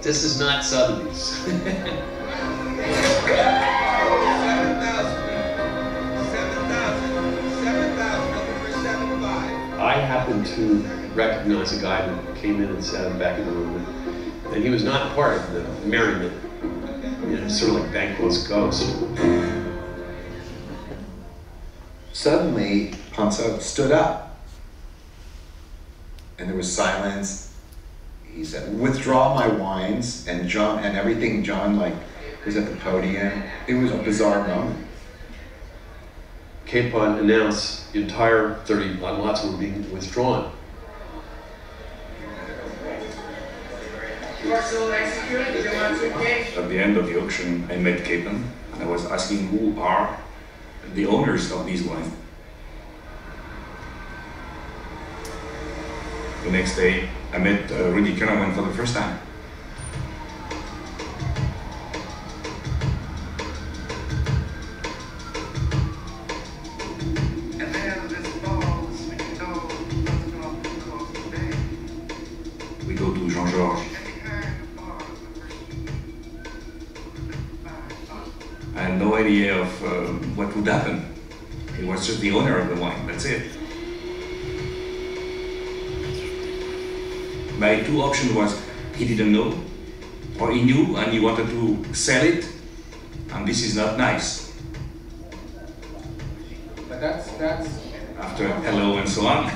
This is not Sotheby's. 7,000. Looking for 7,500. I happened to recognize a guy that came in and sat back in the room, and he was not part of the merriment. You know, sort of like Banquo's ghost. Suddenly, Ponce stood up, and there was silence. He said, "Withdraw my wines," and John and everything. John was at the podium. It was a bizarre moment. Capon announced the entire 30 lots were being withdrawn. At the end of the auction, I met Capon, and I was asking who are the owners of these wines. The next day, I met Rudy Kernawan for the first time. And then this ball, sweet dog, doesn't go up across the bay. We go to Jean-Georges. I had no idea of what would happen. He was just the owner of the wine, that's it. My two options was he didn't know, or he knew and he wanted to sell it, and this is not nice. But that's After hello and so on,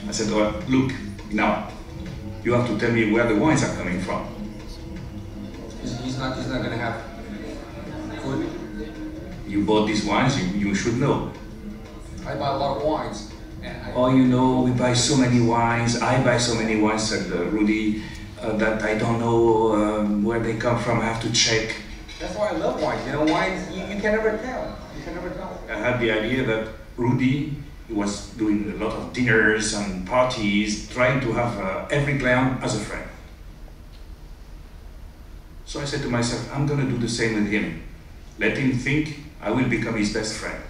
I said, oh, look, now, you have to tell me where the wines are coming from. he's not gonna have good. You bought these wines, you should know. I buy a lot of wines. Oh, you know, we buy so many wines, I buy so many wines, said Rudy, that I don't know where they come from, I have to check. That's why I love wines. You know, wines, you can never tell. You can never tell. I had the idea that Rudy was doing a lot of dinners and parties, trying to have every client as a friend. So I said to myself, I'm going to do the same with him. Let him think I will become his best friend.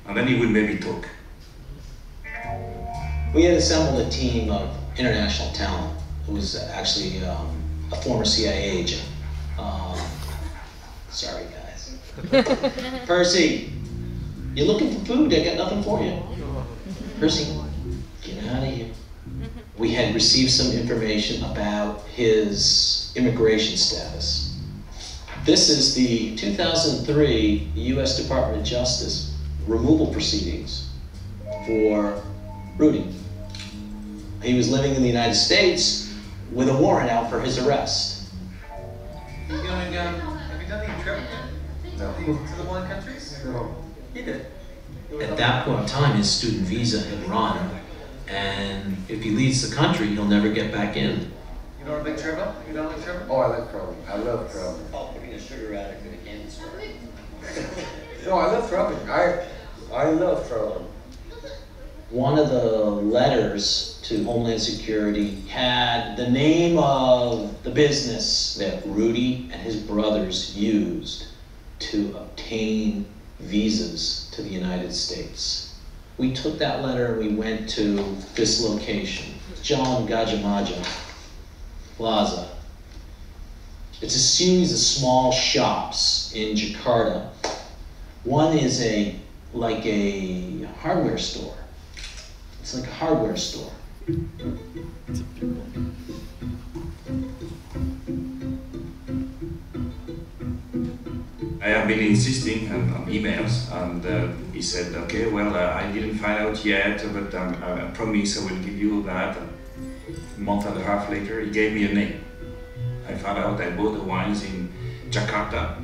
And then he will maybe talk. We had assembled a team of international talent who was actually a former CIA agent. Sorry, guys. Percy, you're looking for food, I got nothing for you. Percy, get out of here. We had received some information about his immigration status. This is the 2003 U.S. Department of Justice removal proceedings for Rudy. He was living in the United States with a warrant out for his arrest. Have you done any trip to the one countries? No. He did. At that point in time, his student visa had run, and if he leaves the country, he'll never get back in. You know a big travel? You don't like travel? Oh, I like traveling. I love traveling. Oh, putting a sugar addict in a candy store. No, I love traveling. I love traveling. One of the letters to Homeland Security had the name of the business that Rudy and his brothers used to obtain visas to the United States. We took that letter and we went to this location, Jalan Gajah Plaza. It's a series of small shops in Jakarta. One is like a hardware store. It's like a hardware store. I have been insisting on emails, and he said, okay, well, I didn't find out yet, but I promise I will give you that. A month and a half later, he gave me a name. I found out I bought the wines in Jakarta,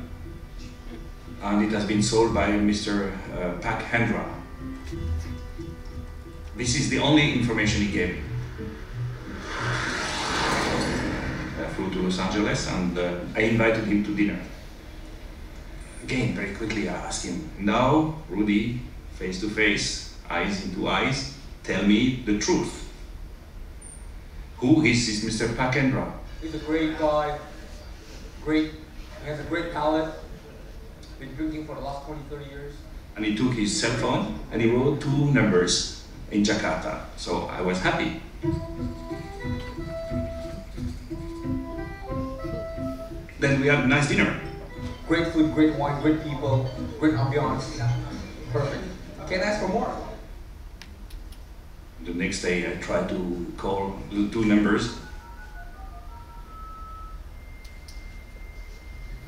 and it has been sold by Mr. Pak Hendra. This is the only information he gave me. I flew to Los Angeles, and I invited him to dinner. Again, very quickly I asked him, now, Rudy, face to face, eyes into eyes, tell me the truth. Who is this Mr. Pak Hendra? He's a great guy. He has a great palate. Been drinking for the last 20, 30 years. And he took his cell phone and he wrote 2 numbers in Jakarta. So I was happy. then we had a nice dinner. Great food, great wine, great people, great ambiance. Perfect. Can't ask for more. The next day I tried to call the two numbers.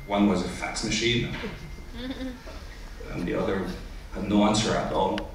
One was a fax machine, and the other had no answer at all.